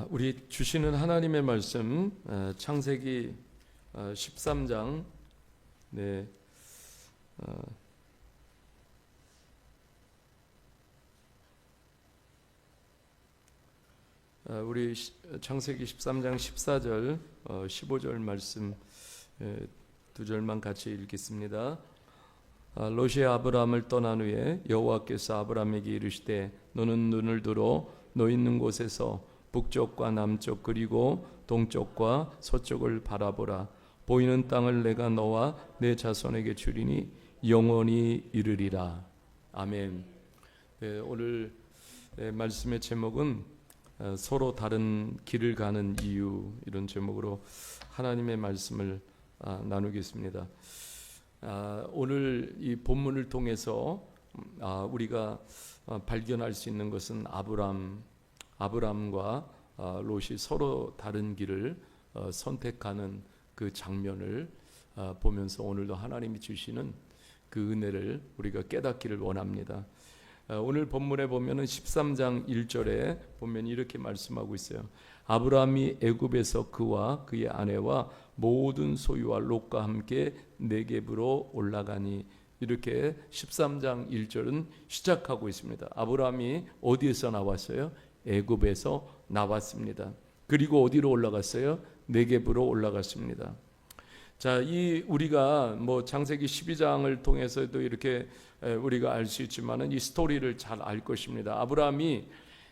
우리 주시는 하나님의 말씀 창세기 13장 우리 창세기 13장 14절 15절 말씀 두 절만 같이 읽겠습니다. 롯이 아브라함을 떠난 후에 여호와께서 아브라함에게 이르시되 너는 눈을 들어 너 있는 곳에서 북쪽과 남쪽 그리고 동쪽과 서쪽을 바라보라. 보이는 땅을 내가 너와 내 자손에게 주리니 영원히 이르리라. 아멘. 오늘 말씀의 제목은 서로 다른 길을 가는 이유, 이런 제목으로 하나님의 말씀을 나누겠습니다. 오늘 이 본문을 통해서 우리가 발견할 수 있는 것은 아브람과 롯이 서로 다른 길을 선택하는 그 장면을 보면서 오늘도 하나님이 주시는 그 은혜를 우리가 깨닫기를 원합니다. 오늘 본문에 보면은 13장 1절에 보면 이렇게 말씀하고 있어요. 아브라함이 애굽에서 그와 그의 아내와 모든 소유와 롯과 함께 네겝으로 올라가니, 이렇게 13장 1절은 시작하고 있습니다. 아브라함이 어디에서 나왔어요? 애굽에서 나왔습니다. 그리고 어디로 올라갔어요? 네겝으로 올라갔습니다. 자, 이 우리가 창세기 12장을 통해서도 이렇게 우리가 알 수 있지만은 이 스토리를 잘 알 것입니다. 아브라함이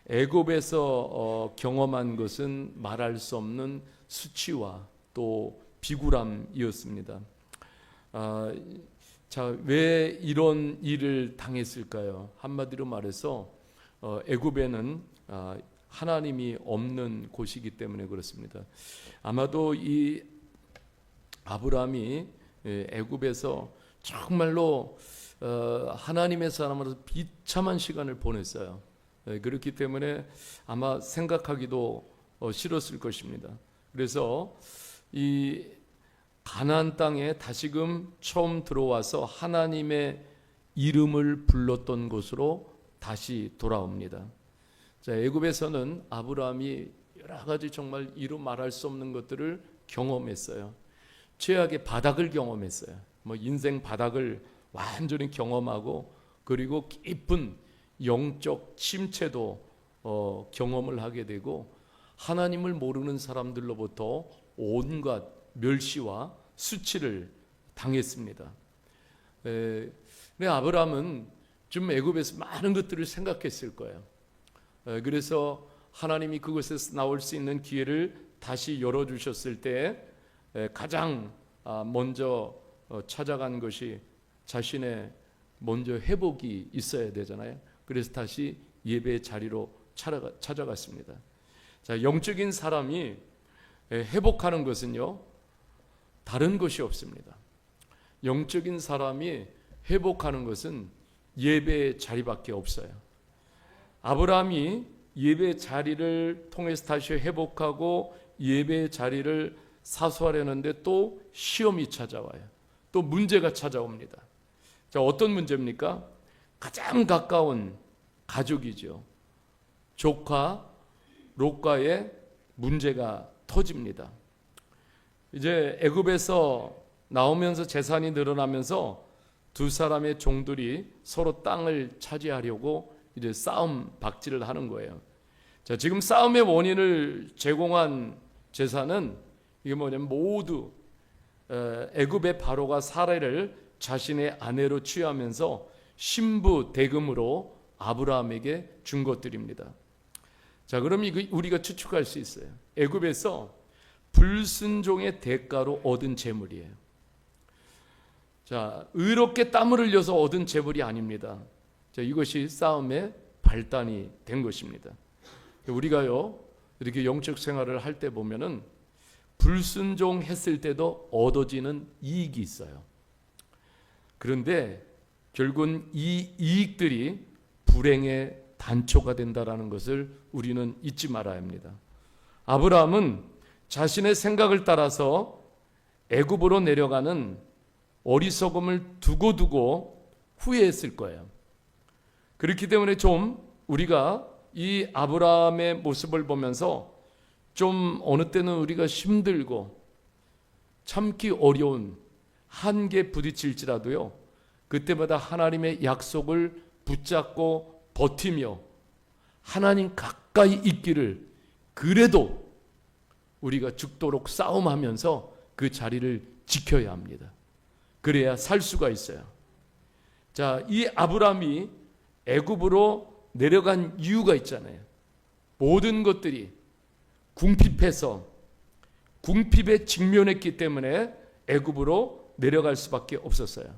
애굽에서 경험한 것은 말할 수 없는 수치와 또 비굴함이었습니다. 자, 왜 이런 일을 당했을까요? 한마디로 말해서 애굽에는 하나님이 없는 곳이기 때문에 그렇습니다. 아마도 이 아브라함이 애굽에서 정말로 하나님의 사람으로서 비참한 시간을 보냈어요. 그렇기 때문에 아마 생각하기도 싫었을 것입니다. 그래서 이 가나안 땅에 다시금 처음 들어와서 하나님의 이름을 불렀던 곳으로 다시 돌아옵니다. 자, 애굽에서는 아브라함이 여러 가지 정말 이루 말할 수 없는 것들을 경험했어요. 최악의 바닥을 경험했어요. 인생 바닥을 완전히 경험하고, 그리고 깊은 영적 침체도 경험을 하게 되고, 하나님을 모르는 사람들로부터 온갖 멸시와 수치를 당했습니다. 근데 아브라함은 좀 애굽에서 많은 것들을 생각했을 거예요. 그래서 하나님이 그곳에서 나올 수 있는 기회를 다시 열어주셨을 때 가장 먼저 찾아간 것이 자신의 먼저 회복이 있어야 되잖아요. 그래서 다시 예배의 자리로 찾아갔습니다. 자, 영적인 사람이 회복하는 것은요, 다른 것이 없습니다. 영적인 사람이 회복하는 것은 예배의 자리밖에 없어요. 아브라함이 예배의 자리를 통해서 다시 회복하고 예배의 자리를 사수하려는데 또 시험이 찾아와요. 또 문제가 찾아옵니다. 자, 어떤 문제입니까? 가장 가까운 가족이죠. 조카 롯과의 문제가 터집니다. 이제 애굽에서 나오면서 재산이 늘어나면서 두 사람의 종들이 서로 땅을 차지하려고 이제 싸움 박질을 하는 거예요. 자, 지금 싸움의 원인을 제공한 재산은 이게 뭐냐면 모두 애굽의 바로가 사라를 자신의 아내로 취하면서 신부 대금으로 아브라함에게 준 것들입니다. 자, 그럼 우리가 추측할 수 있어요. 애굽에서 불순종의 대가로 얻은 재물이에요. 자, 의롭게 땀을 흘려서 얻은 재물이 아닙니다. 자, 이것이 싸움의 발단이 된 것입니다. 우리가요, 이렇게 영적 생활을 할 때 보면은 불순종했을 때도 얻어지는 이익이 있어요. 그런데 결국은 이 이익들이 불행의 단초가 된다라는 것을 우리는 잊지 말아야 합니다. 아브라함은 자신의 생각을 따라서 애굽으로 내려가는 어리석음을 두고두고 후회했을 거예요. 그렇기 때문에 좀 우리가 이 아브라함의 모습을 보면서 좀 어느 때는 우리가 힘들고 참기 어려운 한계에 부딪힐지라도요, 그때마다 하나님의 약속을 붙잡고 버티며 하나님 가까이 있기를, 그래도 우리가 죽도록 싸움하면서 그 자리를 지켜야 합니다. 그래야 살 수가 있어요. 자, 이 아브라함이 애굽으로 내려간 이유가 있잖아요. 모든 것들이 궁핍에 직면했기 때문에 애굽으로 내려갈 수밖에 없었어요.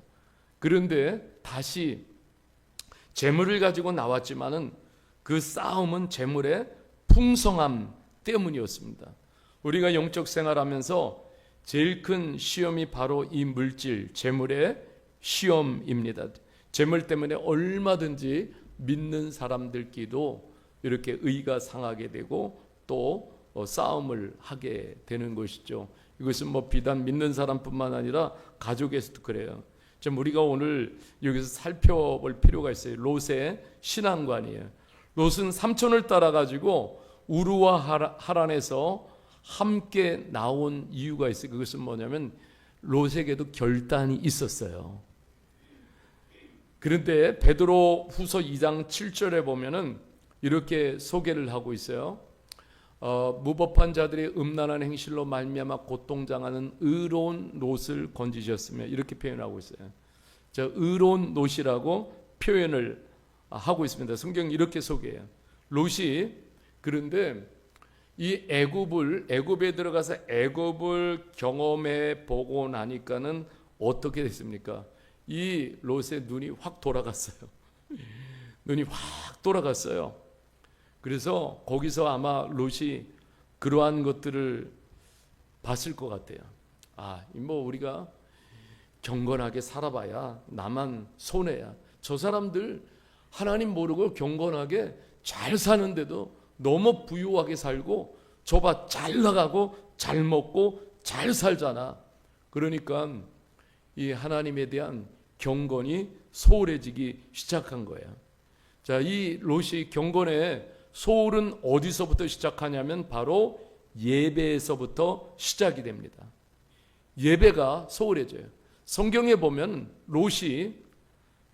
그런데 다시 재물을 가지고 나왔지만은 그 싸움은 재물의 풍성함 때문이었습니다. 우리가 영적 생활하면서 제일 큰 시험이 바로 이 물질, 재물의 시험입니다. 재물 때문에 얼마든지 믿는 사람들끼리도 이렇게 의가 상하게 되고 또 싸움을 하게 되는 것이죠. 이것은 뭐 비단 믿는 사람뿐만 아니라 가족에서도 그래요. 좀 우리가 오늘 여기서 살펴볼 필요가 있어요. 롯의 신앙관이에요. 롯은 삼촌을 따라가지고 우르와 하란에서 함께 나온 이유가 있어요. 그것은 뭐냐면 롯에게도 결단이 있었어요. 그런데 베드로 후서 2장 7절에 보면은 이렇게 소개를 하고 있어요. 무법한 자들의 음란한 행실로 말미암아 고통당하는 의로운 롯을 건지셨으며, 이렇게 표현하고 있어요. 저 의로운 롯이라고 표현을 하고 있습니다. 성경이 이렇게 소개해요. 롯이 그런데 이 애굽에 들어가서 애굽을 경험해 보고 나니까는 어떻게 됐습니까? 이 롯의 눈이 확 돌아갔어요. 눈이 확 돌아갔어요. 그래서 거기서 아마 롯이 그러한 것들을 봤을 것 같아요. 뭐 우리가 경건하게 살아봐야 나만 손해야. 저 사람들 하나님 모르고 경건하게 잘 사는데도 너무 부유하게 살고 저봐 잘 나가고 잘 먹고 잘 살잖아. 그러니까 이 하나님에 대한 경건이 소홀해지기 시작한 거예요. 자, 이 롯이 경건의 소홀은 어디서부터 시작하냐면 바로 예배에서부터 시작이 됩니다. 예배가 소홀해져요. 성경에 보면 롯이,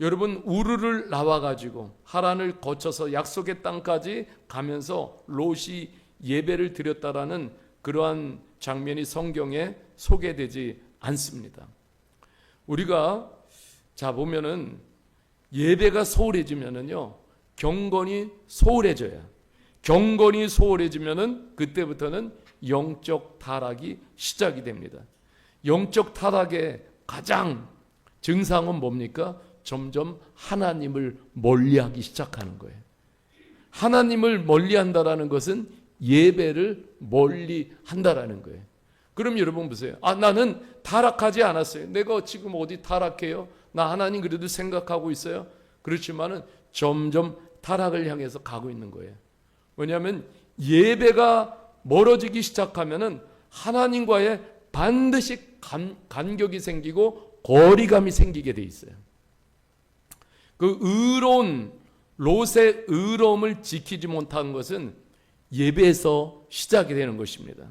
여러분, 우르를 나와가지고 하란을 거쳐서 약속의 땅까지 가면서 롯이 예배를 드렸다라는 그러한 장면이 성경에 소개되지 않습니다. 우리가 보면은 예배가 소홀해지면은요, 경건이 소홀해져요. 경건이 소홀해지면은 그때부터는 영적 타락이 시작이 됩니다. 영적 타락의 가장 증상은 뭡니까? 점점 하나님을 멀리하기 시작하는 거예요. 하나님을 멀리한다라는 것은 예배를 멀리한다라는 거예요. 그럼 여러분 보세요. 나는 타락하지 않았어요. 내가 지금 어디 타락해요? 나 하나님 그래도 생각하고 있어요. 그렇지만은 점점 타락을 향해서 가고 있는 거예요. 왜냐하면 예배가 멀어지기 시작하면은 하나님과의 반드시 간격이 생기고 거리감이 생기게 돼 있어요. 그 의로운 롯의 의로움을 지키지 못한 것은 예배에서 시작이 되는 것입니다.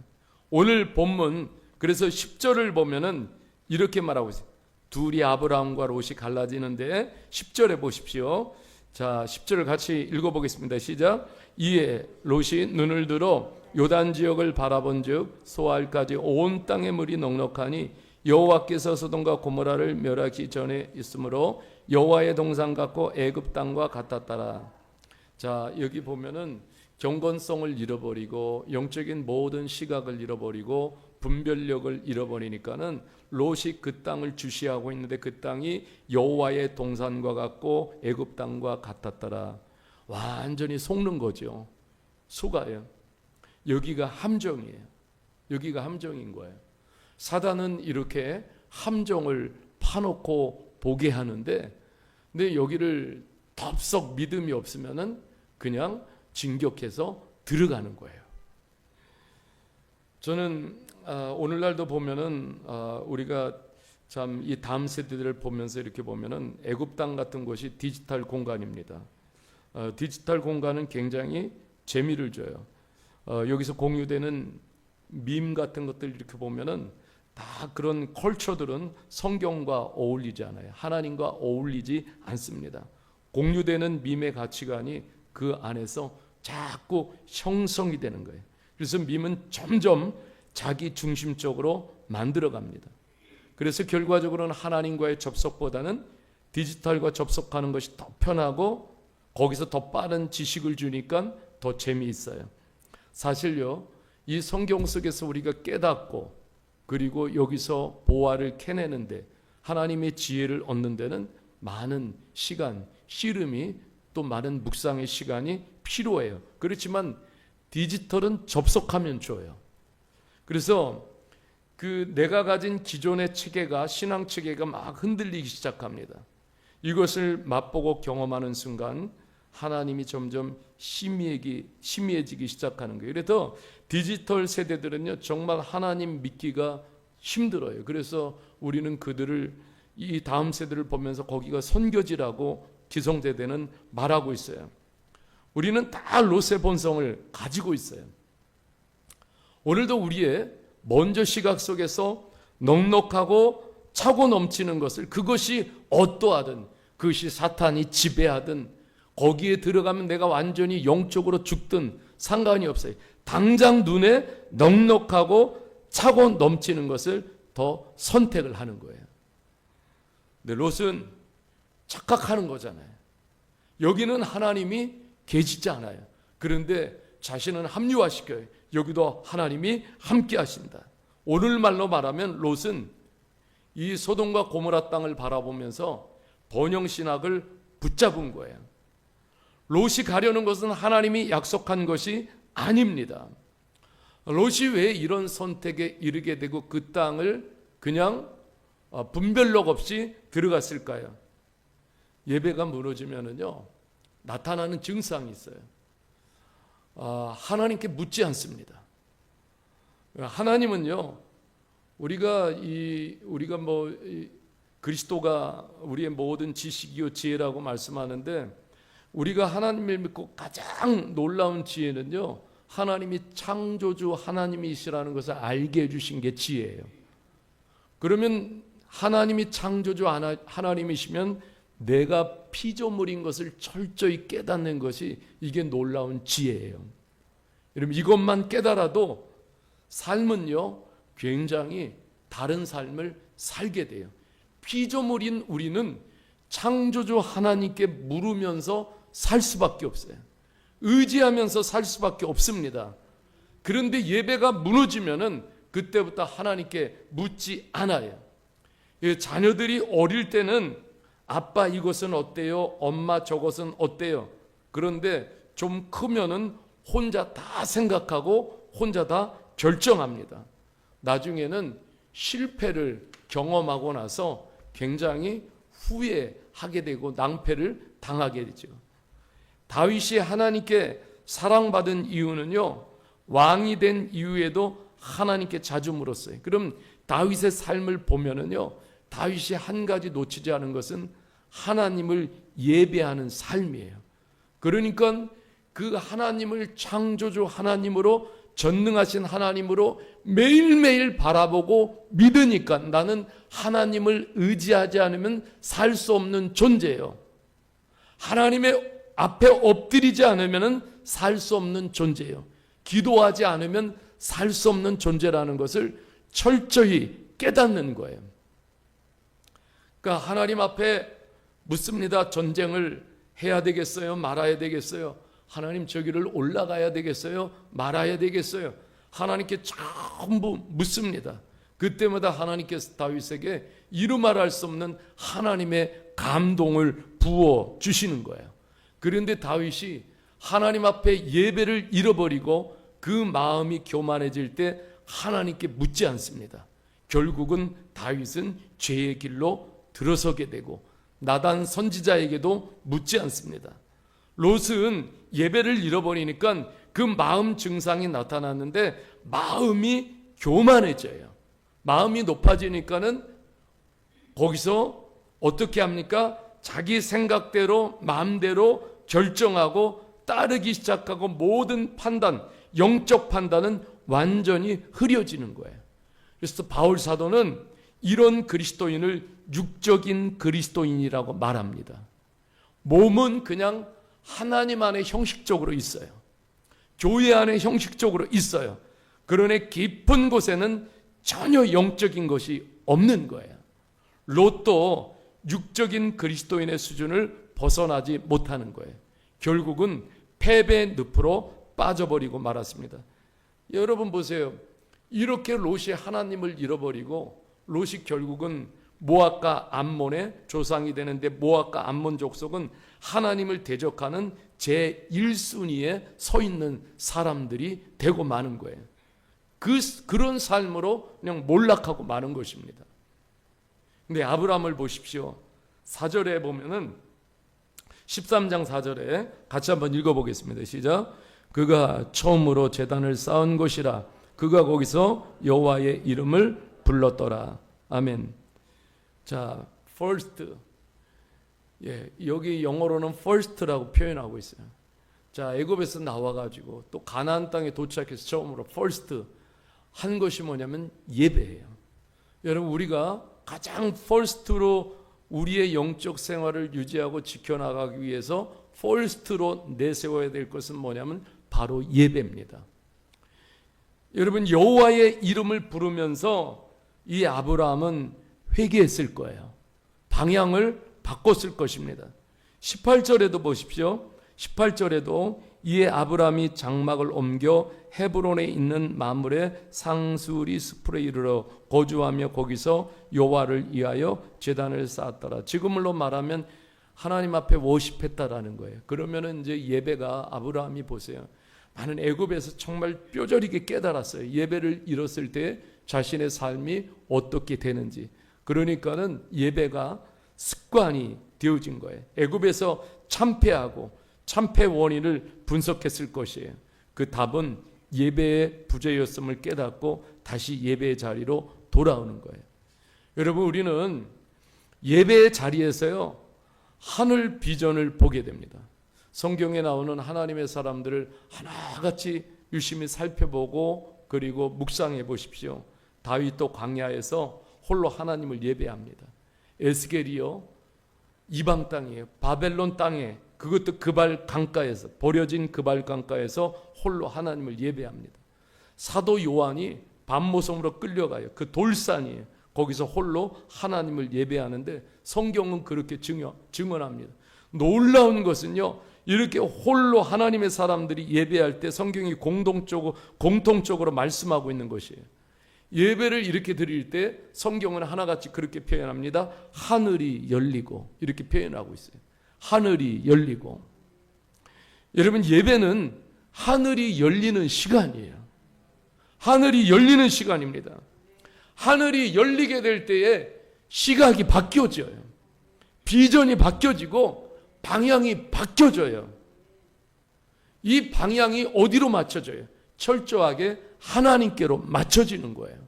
오늘 본문 그래서 10절을 보면은 이렇게 말하고 있어요. 둘이 아브라함과 롯이 갈라지는데 10절에 보십시오. 자, 10절을 같이 읽어보겠습니다. 시작. 이에 롯이 눈을 들어 요단 지역을 바라본즉 소알까지 온 땅의 물이 넉넉하니 여호와께서 소돔과 고모라를 멸하기 전에 있으므로 여호와의 동산 같고 애굽 땅과 같았더라. 자, 여기 보면은 경건성을 잃어버리고 영적인 모든 시각을 잃어버리고 분별력을 잃어버리니까는 롯이 그 땅을 주시하고 있는데 그 땅이 여호와의 동산과 같고 애굽 땅과 같았더라. 완전히 속는 거죠. 속아요. 여기가 함정이에요. 여기가 함정인 거예요. 사단은 이렇게 함정을 파놓고 보게 하는데, 근데 여기를 덥석 믿음이 없으면은 그냥 진격해서 들어가는 거예요. 저는 오늘날도 보면은 우리가 참 이 다음 세대들을 보면서 이렇게 보면은 애굽 땅 같은 것이 디지털 공간입니다. 디지털 공간은 굉장히 재미를 줘요. 여기서 공유되는 밈 같은 것들 이렇게 보면은 다 그런 컬처들은 성경과 어울리지 않아요. 하나님과 어울리지 않습니다. 공유되는 밈의 가치관이 그 안에서 자꾸 형성이 되는 거예요. 그래서 밈은 점점 자기 중심적으로 만들어갑니다. 그래서 결과적으로는 하나님과의 접속보다는 디지털과 접속하는 것이 더 편하고 거기서 더 빠른 지식을 주니까 더 재미있어요. 사실요, 이 성경 속에서 우리가 깨닫고 그리고 여기서 보화를 캐내는데 하나님의 지혜를 얻는 데는 많은 시간, 씨름이 또 많은 묵상의 시간이 필요해요. 그렇지만 디지털은 접속하면 줘요. 그래서 내가 가진 기존의 체계가, 신앙 체계가 막 흔들리기 시작합니다. 이것을 맛보고 경험하는 순간 하나님이 점점 희미해지기 시작하는 거예요. 그래서 디지털 세대들은요, 정말 하나님 믿기가 힘들어요. 그래서 우리는 그들을, 이 다음 세대를 보면서 거기가 선교지라고 기성세대는 말하고 있어요. 우리는 다 롯의 본성을 가지고 있어요. 오늘도 우리의 먼저 시각 속에서 넉넉하고 차고 넘치는 것을, 그것이 어떠하든, 그것이 사탄이 지배하든, 거기에 들어가면 내가 완전히 영적으로 죽든 상관이 없어요. 당장 눈에 넉넉하고 차고 넘치는 것을 더 선택을 하는 거예요. 근데 롯은 착각하는 거잖아요. 여기는 하나님이 계시지 않아요. 그런데 자신은 합리화시켜요. 여기도 하나님이 함께 하신다. 오늘말로 말하면 롯은 이 소돔과 고모라 땅을 바라보면서 번영신학을 붙잡은 거예요. 롯이 가려는 것은 하나님이 약속한 것이 아닙니다. 롯이 왜 이런 선택에 이르게 되고 그 땅을 그냥 분별력 없이 들어갔을까요? 예배가 무너지면은요, 나타나는 증상이 있어요. 하나님께 묻지 않습니다. 하나님은요, 우리가 그리스도가 우리의 모든 지식이요 지혜라고 말씀하는데, 우리가 하나님을 믿고 가장 놀라운 지혜는요, 하나님이 창조주 하나님이시라는 것을 알게 해주신 게 지혜예요. 그러면 하나님이 창조주 하나님이시면 내가 피조물인 것을 철저히 깨닫는 것이, 이게 놀라운 지혜예요. 여러분, 이것만 깨달아도 삶은요, 굉장히 다른 삶을 살게 돼요. 피조물인 우리는 창조주 하나님께 물으면서 살 수밖에 없어요. 의지하면서 살 수밖에 없습니다. 그런데 예배가 무너지면은 그때부터 하나님께 묻지 않아요. 자녀들이 어릴 때는 아빠 이것은 어때요? 엄마 저것은 어때요? 그런데 좀 크면은 혼자 다 생각하고 혼자 다 결정합니다. 나중에는 실패를 경험하고 나서 굉장히 후회하게 되고 낭패를 당하게 되죠. 다윗이 하나님께 사랑받은 이유는요, 왕이 된 이후에도 하나님께 자주 물었어요. 그럼 다윗의 삶을 보면은요, 다윗이 한 가지 놓치지 않은 것은 하나님을 예배하는 삶이에요. 그러니까 그 하나님을 창조주 하나님으로, 전능하신 하나님으로 매일매일 바라보고 믿으니까 나는 하나님을 의지하지 않으면 살 수 없는 존재예요. 하나님의 앞에 엎드리지 않으면 살 수 없는 존재예요. 기도하지 않으면 살 수 없는 존재라는 것을 철저히 깨닫는 거예요. 그러니까 하나님 앞에 묻습니다. 전쟁을 해야 되겠어요? 말아야 되겠어요? 하나님 저기를 올라가야 되겠어요? 말아야 되겠어요? 하나님께 전부 묻습니다. 그때마다 하나님께서 다윗에게 이루 말할 수 없는 하나님의 감동을 부어 주시는 거예요. 그런데 다윗이 하나님 앞에 예배를 잃어버리고 그 마음이 교만해질 때 하나님께 묻지 않습니다. 결국은 다윗은 죄의 길로 들어서게 되고 나단 선지자에게도 묻지 않습니다. 롯은 예배를 잃어버리니까 그 마음 증상이 나타났는데 마음이 교만해져요. 마음이 높아지니까는 거기서 어떻게 합니까? 자기 생각대로 마음대로 결정하고 따르기 시작하고 모든 판단, 영적 판단은 완전히 흐려지는 거예요. 그래서 바울 사도는 이런 그리스도인을 육적인 그리스도인이라고 말합니다. 몸은 그냥 하나님 안에 형식적으로 있어요. 교회 안에 형식적으로 있어요. 그러나 깊은 곳에는 전혀 영적인 것이 없는 거예요. 롯도 육적인 그리스도인의 수준을 벗어나지 못하는 거예요. 결국은 패배의 늪으로 빠져버리고 말았습니다. 여러분 보세요. 이렇게 롯이 하나님을 잃어버리고 롯이 결국은 모압과 암몬의 조상이 되는데, 모압과 암몬 족속은 하나님을 대적하는 제1순위에 서 있는 사람들이 되고 마는 거예요. 그런 삶으로 그냥 몰락하고 마는 것입니다. 근데 아브라함을 보십시오. 4절에 보면은 13장 4절에 같이 한번 읽어보겠습니다. 시작. 그가 처음으로 제단을 쌓은 곳이라 그가 거기서 여호와의 이름을 불렀더라. 아멘. 자, first. 여기 영어로는 first라고 표현하고 있어요. 자, 애굽에서 나와가지고 또 가나안 땅에 도착해서 처음으로 first 한 것이 뭐냐면 예배예요. 여러분, 우리가 가장 first로 우리의 영적 생활을 유지하고 지켜나가기 위해서 first로 내세워야 될 것은 뭐냐면 바로 예배입니다. 여러분, 여호와의 이름을 부르면서 이 아브라함은 회개했을 거예요. 방향을 바꿨을 것입니다. 18절에도 보십시오. 18절에도 이에 아브라함이 장막을 옮겨 헤브론에 있는 마물의 상수리 숲으로 이르러 거주하며 거기서 여호와를 위하여 제단을 쌓았더라. 지금으로 말하면 하나님 앞에 워십했다라는 거예요. 그러면은 이제 예배가, 아브라함이 보세요. 많은 애굽에서 정말 뼈저리게 깨달았어요. 예배를 잃었을 때 자신의 삶이 어떻게 되는지. 그러니까는 예배가 습관이 되어진 거예요. 애굽에서 참패하고 참패 원인을 분석했을 것이에요. 그 답은 예배의 부재였음을 깨닫고 다시 예배의 자리로 돌아오는 거예요. 여러분, 우리는 예배의 자리에서요, 하늘 비전을 보게 됩니다. 성경에 나오는 하나님의 사람들을 하나같이 유심히 살펴보고 그리고 묵상해 보십시오. 다윗도 광야에서 홀로 하나님을 예배합니다. 에스겔이요, 이방 땅이에요. 바벨론 땅에, 그것도 그발 강가에서, 버려진 그발 강가에서 홀로 하나님을 예배합니다. 사도 요한이 밤모섬으로 끌려가요. 그 돌산이에요. 거기서 홀로 하나님을 예배하는데 성경은 그렇게 증언합니다. 놀라운 것은요, 이렇게 홀로 하나님의 사람들이 예배할 때 성경이 공통적으로 말씀하고 있는 것이에요. 예배를 이렇게 드릴 때 성경은 하나같이 그렇게 표현합니다. 하늘이 열리고, 이렇게 표현하고 있어요. 하늘이 열리고. 여러분, 예배는 하늘이 열리는 시간이에요. 하늘이 열리는 시간입니다. 하늘이 열리게 될 때에 시각이 바뀌어져요. 비전이 바뀌어지고 방향이 바뀌어져요. 이 방향이 어디로 맞춰져요? 철저하게 하나님께로 맞춰지는 거예요.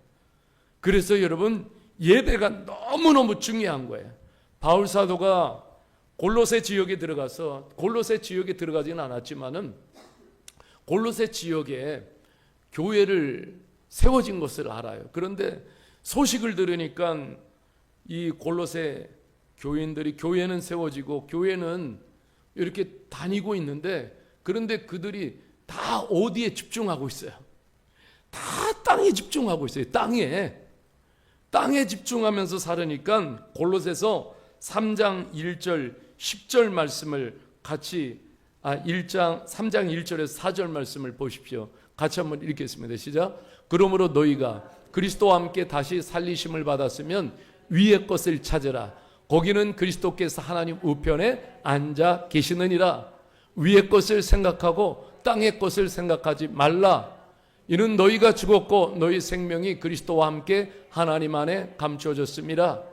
그래서 여러분, 예배가 너무너무 중요한 거예요. 바울 사도가 골로새 지역에 들어가지는 않았지만은 골로새 지역에 교회를 세워진 것을 알아요. 그런데 소식을 들으니까 이 골로새 교인들이, 교회는 세워지고 교회는 이렇게 다니고 있는데, 그런데 그들이 다 어디에 집중하고 있어요? 다 땅에 집중하고 있어요. 땅에 집중하면서 살으니까 골로새서 3장 1절 10절 말씀을 같이 3장 1절에서 4절 말씀을 보십시오. 같이 한번 읽겠습니다. 시작. 그러므로 너희가 그리스도와 함께 다시 살리심을 받았으면 위의 것을 찾으라. 거기는 그리스도께서 하나님 우편에 앉아 계시느니라. 위의 것을 생각하고 땅의 것을 생각하지 말라. 이는 너희가 죽었고 너희 생명이 그리스도와 함께 하나님 안에 감추어졌습니다.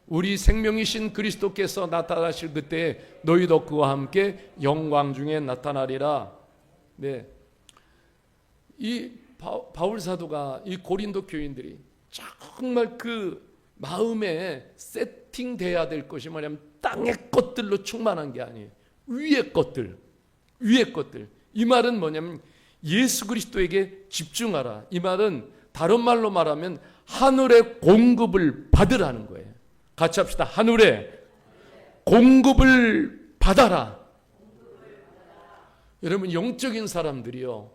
우리 생명이신 그리스도께서 나타나실 그때에 너희도 그와 함께 영광 중에 나타나리라. 네, 이 바울 사도가 이 고린도 교인들이 정말 그 마음에 세팅돼야 될 것이 뭐냐면 땅의 것들로 충만한 게 아니에요. 위의 것들. 이 말은 뭐냐면 예수 그리스도에게 집중하라. 이 말은 다른 말로 말하면 하늘의 공급을 받으라는 거예요. 같이 합시다. 하늘의 공급을 받아라. 여러분, 영적인 사람들이요,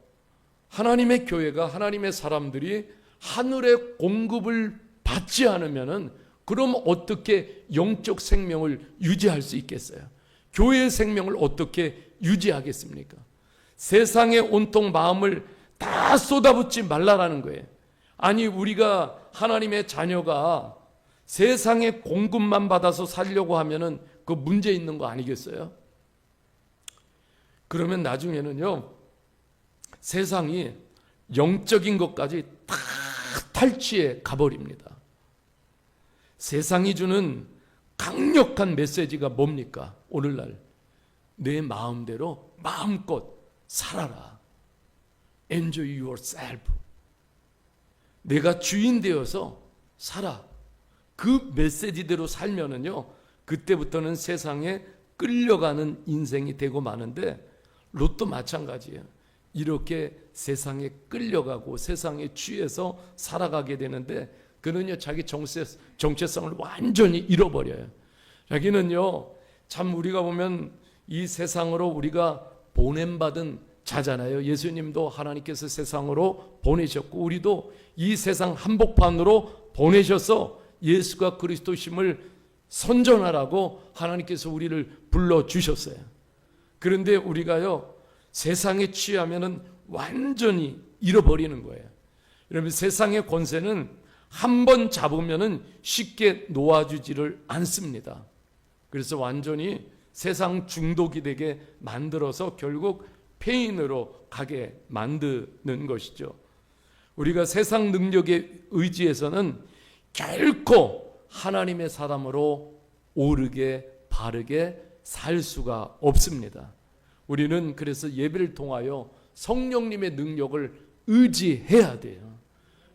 하나님의 교회가, 하나님의 사람들이 하늘의 공급을 받지 않으면은 그럼 어떻게 영적 생명을 유지할 수 있겠어요? 교회의 생명을 어떻게 유지하겠습니까? 세상에 온통 마음을 다 쏟아붓지 말라라는 거예요. 아니, 우리가 하나님의 자녀가 세상의 공급만 받아서 살려고 하면은 그 문제 있는 거 아니겠어요? 그러면 나중에는요, 세상이 영적인 것까지 다 탈취해 가버립니다. 세상이 주는 강력한 메시지가 뭡니까? 오늘날 내 마음대로 마음껏 살아라. Enjoy yourself. 내가 주인 되어서 살아. 그 메시지대로 살면은요, 그때부터는 세상에 끌려가는 인생이 되고 마는데, 롯도 마찬가지예요. 이렇게 세상에 끌려가고 세상에 취해서 살아가게 되는데, 그는요 자기 정체성을 완전히 잃어버려요. 자기는요, 참 우리가 보면 이 세상으로 우리가 보냄받은 자잖아요. 예수님도 하나님께서 세상으로 보내셨고, 우리도 이 세상 한복판으로 보내셔서 예수가 그리스도심을 선전하라고 하나님께서 우리를 불러주셨어요. 그런데 우리가요, 세상에 취하면은 완전히 잃어버리는 거예요. 여러분, 세상의 권세는 한 번 잡으면은 쉽게 놓아주지를 않습니다. 그래서 완전히 세상 중독이 되게 만들어서 결국 폐인으로 가게 만드는 것이죠. 우리가 세상 능력에 의지해서는 결코 하나님의 사람으로 오르게 바르게 살 수가 없습니다. 우리는 그래서 예배를 통하여 성령님의 능력을 의지해야 돼요.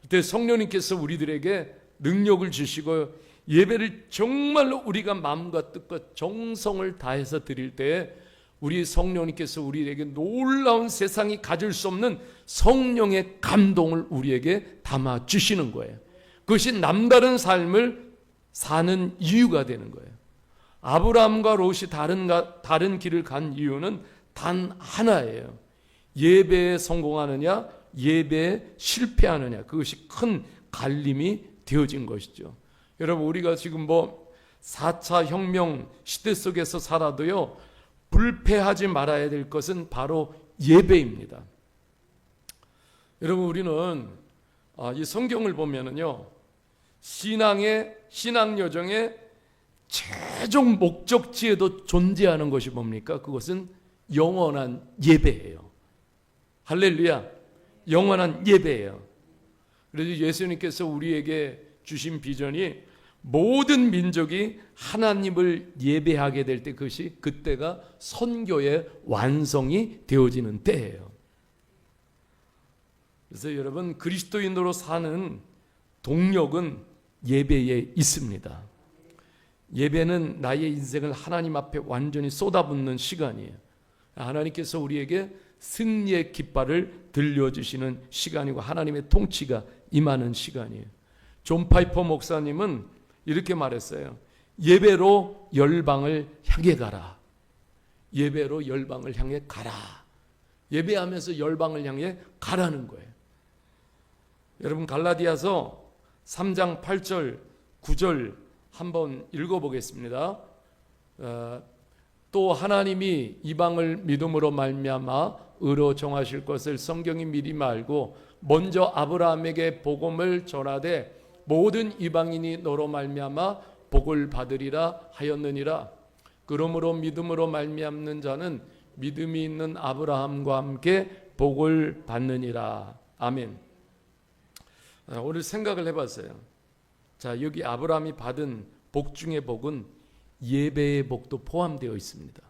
그때 성령님께서 우리들에게 능력을 주시고 예배를 정말로 우리가 마음과 뜻과 정성을 다해서 드릴 때에 우리 성령님께서 우리에게 놀라운 세상이 가질 수 없는 성령의 감동을 우리에게 담아 주시는 거예요. 그것이 남다른 삶을 사는 이유가 되는 거예요. 아브라함과 롯이 다른 길을 간 이유는 단 하나예요. 예배에 성공하느냐, 예배에 실패하느냐, 그것이 큰 갈림이 되어진 것이죠. 여러분, 우리가 지금 4차 혁명 시대 속에서 살아도요, 불패하지 말아야 될 것은 바로 예배입니다. 여러분, 우리는 이 성경을 보면은요, 신앙 여정의 최종 목적지에도 존재하는 것이 뭡니까? 그것은 영원한 예배예요. 할렐루야. 영원한 예배예요. 그래서 예수님께서 우리에게 주신 비전이 모든 민족이 하나님을 예배하게 될 때, 그때가 선교의 완성이 되어지는 때예요. 그래서 여러분, 그리스도인으로 사는 동력은 예배에 있습니다. 예배는 나의 인생을 하나님 앞에 완전히 쏟아붓는 시간이에요. 하나님께서 우리에게 승리의 깃발을 들려주시는 시간이고 하나님의 통치가 임하는 시간이에요. 존 파이퍼 목사님은 이렇게 말했어요. 예배로 열방을 향해 가라. 예배로 열방을 향해 가라. 예배하면서 열방을 향해 가라는 거예요. 여러분, 갈라디아서 3장 8절 9절 한번 읽어보겠습니다. 또 하나님이 이방을 믿음으로 말미암아 의로 정하실 것을 성경이 미리 알고 먼저 아브라함에게 복음을 전하되 모든 이방인이 너로 말미암아 복을 받으리라 하였느니라. 그러므로 믿음으로 말미암는 자는 믿음이 있는 아브라함과 함께 복을 받느니라. 아멘. 오늘 생각을 해봤어요. 자, 여기 아브라함이 받은 복 중의 복은 예배의 복도 포함되어 있습니다.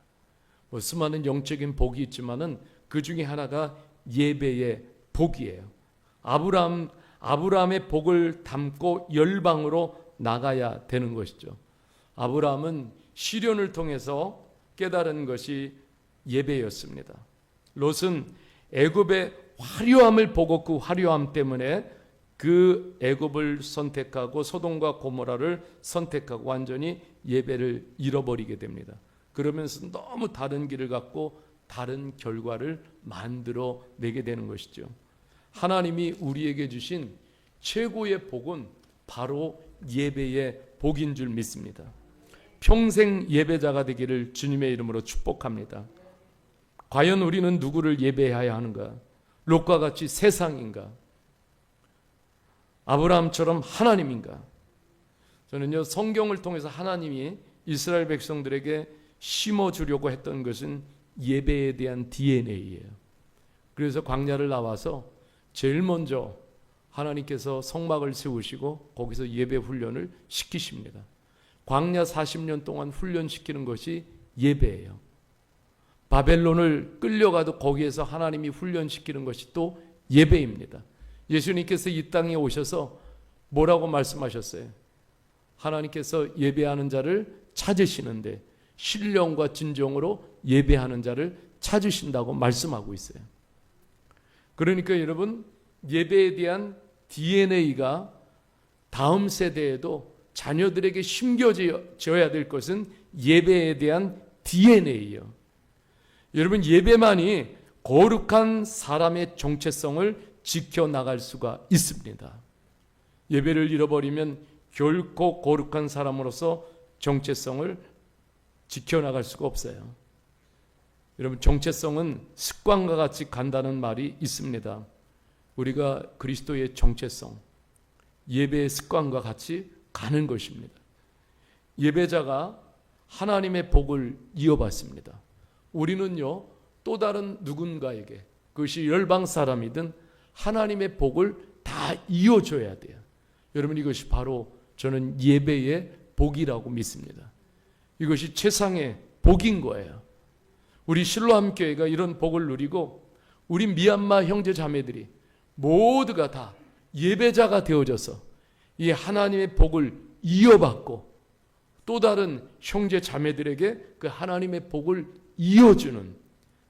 수많은 영적인 복이 있지만은 그 중에 하나가 예배의 복이에요. 아브라함의 복을 담고 열방으로 나가야 되는 것이죠. 아브라함은 시련을 통해서 깨달은 것이 예배였습니다. 롯은 애굽의 화려함을 보고 그 화려함 때문에 그 애굽을 선택하고 소돔과 고모라를 선택하고 완전히 예배를 잃어버리게 됩니다. 그러면서 너무 다른 길을 갖고 다른 결과를 만들어 내게 되는 것이죠. 하나님이 우리에게 주신 최고의 복은 바로 예배의 복인 줄 믿습니다. 평생 예배자가 되기를 주님의 이름으로 축복합니다. 과연 우리는 누구를 예배해야 하는가? 롯과 같이 세상인가? 아브라함처럼 하나님인가? 저는요, 성경을 통해서 하나님이 이스라엘 백성들에게 심어주려고 했던 것은 예배에 대한 DNA예요. 그래서 광야를 나와서 제일 먼저 하나님께서 성막을 세우시고 거기서 예배 훈련을 시키십니다. 광야 40년 동안 훈련시키는 것이 예배예요. 바벨론을 끌려가도 거기에서 하나님이 훈련시키는 것이 또 예배입니다. 예수님께서 이 땅에 오셔서 뭐라고 말씀하셨어요? 하나님께서 예배하는 자를 찾으시는데 신령과 진정으로 예배하는 자를 찾으신다고 말씀하고 있어요. 그러니까 여러분, 예배에 대한 DNA가 다음 세대에도 자녀들에게 심겨져야 될 것은 예배에 대한 DNA예요. 여러분, 예배만이 거룩한 사람의 정체성을 지켜나갈 수가 있습니다. 예배를 잃어버리면 결코 거룩한 사람으로서 정체성을 지켜나갈 수가 없어요. 여러분, 정체성은 습관과 같이 간다는 말이 있습니다. 우리가 그리스도의 정체성, 예배의 습관과 같이 가는 것입니다. 예배자가 하나님의 복을 이어받습니다. 우리는요, 또 다른 누군가에게, 그것이 열방 사람이든 하나님의 복을 다 이어줘야 돼요. 여러분, 이것이 바로 저는 예배의 복이라고 믿습니다. 이것이 최상의 복인 거예요. 우리 실로암 교회가 이런 복을 누리고 우리 미얀마 형제 자매들이 모두가 다 예배자가 되어져서 이 하나님의 복을 이어받고 또 다른 형제 자매들에게 그 하나님의 복을 이어주는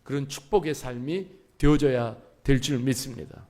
그런 축복의 삶이 되어져야 될 줄 믿습니다.